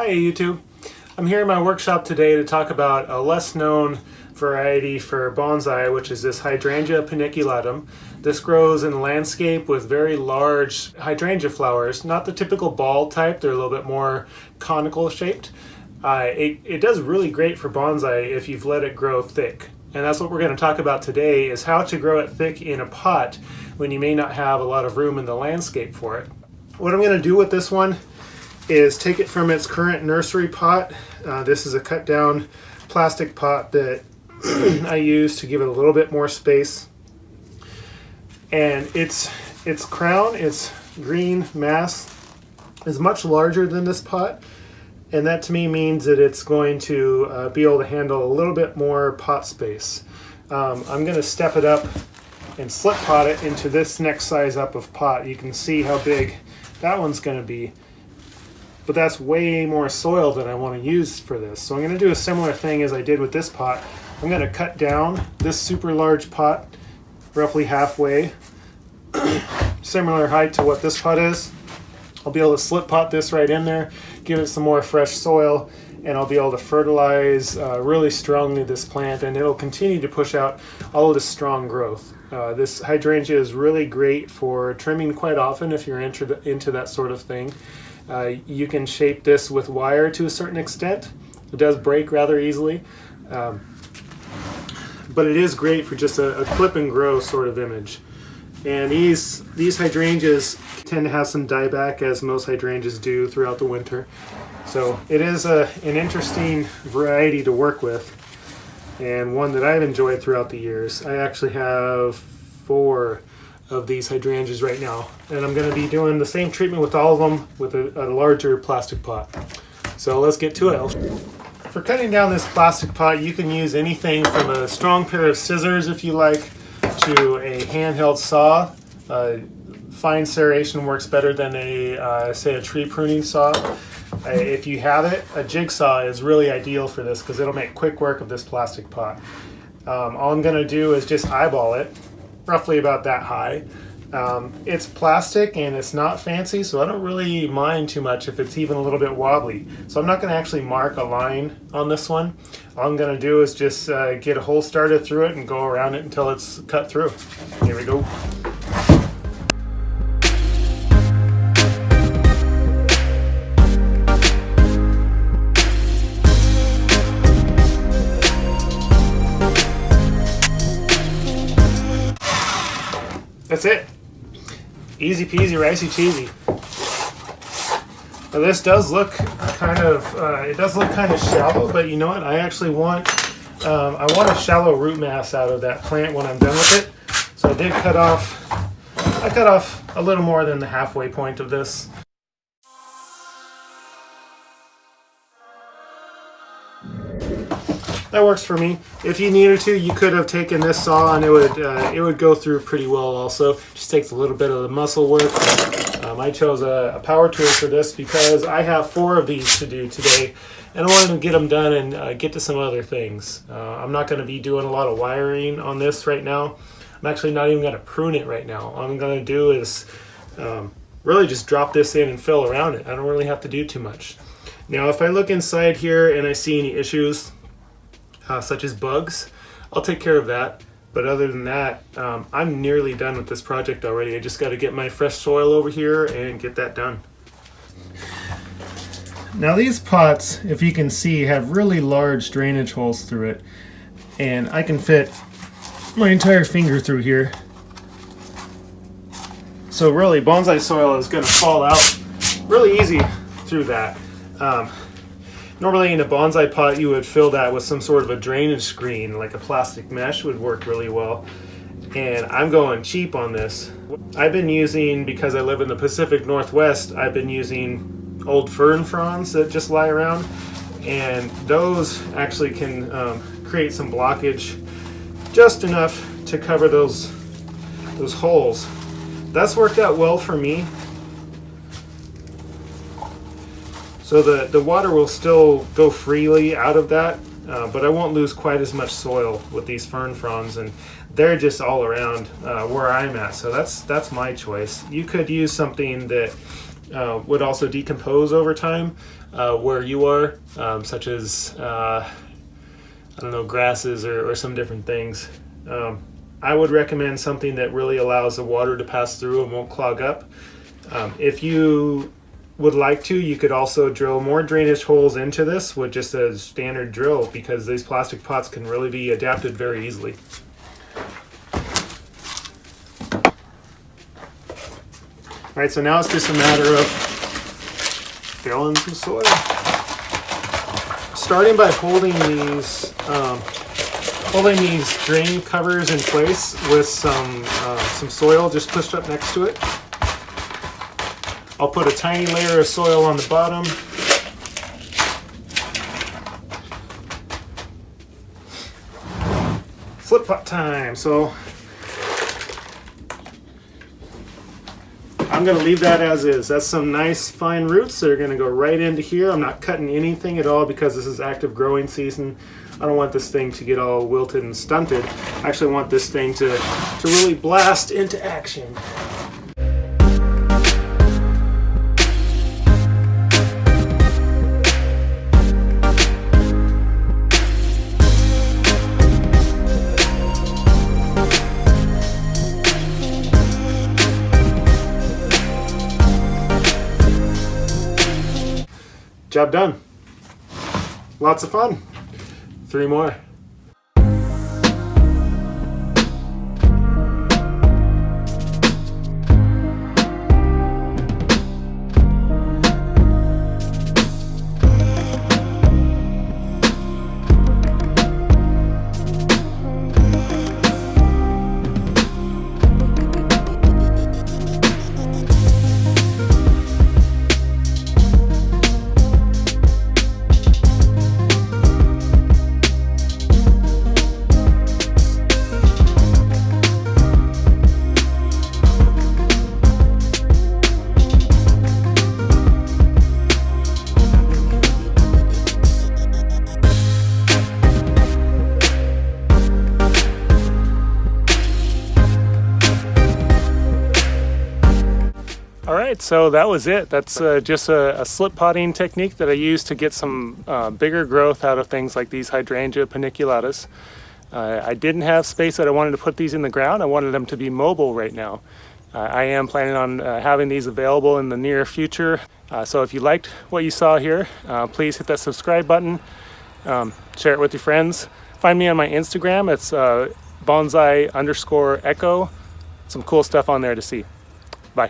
Hi YouTube. I'm here in my workshop today to talk about a less known variety for bonsai, which is this Hydrangea paniculatum. This grows in the landscape with very large hydrangea flowers, not the typical ball type, they're a little bit more conical shaped. It does really great for bonsai if you've let it grow thick. And that's what we're going to talk about today, is how to grow it thick in a pot when you may not have a lot of room in the landscape for it. What I'm going to do with this one is take it from its current nursery pot. This is a cut down plastic pot that I use to give it a little bit more space. And its crown, its green mass, is much larger than this pot. And that to me means that it's going to be able to handle a little bit more pot space. I'm going to step it up and slip pot it into this next size up of pot. You can see how big that one's going to be. But that's way more soil than I want to use for this. So I'm going to do a similar thing as I did with this pot. I'm going to cut down this super large pot roughly halfway, similar height to what this pot is. I'll be able to slip pot this right in there, give it some more fresh soil, and I'll be able to fertilize really strongly this plant, and it'll continue to push out all of this strong growth. This hydrangea is really great for trimming quite often if you're into that sort of thing. You can shape this with wire to a certain extent. It does break rather easily, but it is great for just a clip and grow sort of image. And these hydrangeas tend to have some dieback, as most hydrangeas do throughout the winter. So it is an interesting variety to work with, and one that I've enjoyed throughout the years. I actually have 4 of these hydrangeas right now, and I'm going to be doing the same treatment with all of them with a larger plastic pot. So let's get to it. For cutting down this plastic pot, you can use anything from a strong pair of scissors, if you like, to a handheld saw. Fine serration works better than say a tree pruning saw. If you have it, a jigsaw is really ideal for this because it'll make quick work of this plastic pot. All I'm going to do is just eyeball it, roughly about that high. It's plastic and it's not fancy, so I don't really mind too much if it's even a little bit wobbly. So I'm not going to actually mark a line on this one. All I'm going to do is just get a hole started through it and go around it until it's cut through. Here we go. That's it. Easy peasy, ricey cheesy. Now this does look kind of, shallow, but you know what? I actually want, I want a shallow root mass out of that plant when I'm done with it. So I cut off a little more than the halfway point of this. That works for me. If you needed to, you could have taken this saw and it would go through pretty well also. Just takes a little bit of the muscle work. I chose a power tool for this because I have 4 of these to do today, and I wanted to get them done and get to some other things. I'm not going to be doing a lot of wiring on this right now. I'm actually not even going to prune it right now. All I'm going to do is really just drop this in and fill around it. I don't really have to do too much. Now if I look inside here and I see any issues, such as bugs, I'll take care of that. But other than that, I'm nearly done with this project already. I just got to get my fresh soil over here and get that done. Now these pots, if you can see, have really large drainage holes through it, and I can fit my entire finger through here. So really, bonsai soil is going to fall out really easy through that. Normally in a bonsai pot you would fill that with some sort of a drainage screen, like a plastic mesh would work really well. And I'm going cheap on this. I've been using, because I live in the Pacific Northwest, I've been using old fern fronds that just lie around. And those actually can create some blockage, just enough to cover those holes. That's worked out well for me. So the water will still go freely out of that, but I won't lose quite as much soil with these fern fronds, and they're just all around where I'm at. So that's my choice. You could use something that would also decompose over time where you are, such as I don't know, grasses or some different things. I would recommend something that really allows the water to pass through and won't clog up. If you would like to, you could also drill more drainage holes into this with just a standard drill, because these plastic pots can really be adapted very easily. All right, so now it's just a matter of filling some soil. Starting by holding these drain covers in place with some soil just pushed up next to it. I'll put a tiny layer of soil on the bottom. Flip pot time. So I'm going to leave that as is. That's some nice fine roots that are going to go right into here. I'm not cutting anything at all because this is active growing season. I don't want this thing to get all wilted and stunted. I actually want this thing to really blast into action. Job done. Lots of fun. 3 more. All right, so that was it. That's just a slip potting technique that I use to get some bigger growth out of things like these Hydrangea paniculatas. I didn't have space that I wanted to put these in the ground. I wanted them to be mobile right now. I am planning on having these available in the near future. So if you liked what you saw here, please hit that subscribe button, share it with your friends. Find me on my Instagram. It's bonsai_echo. Some cool stuff on there to see. Bye.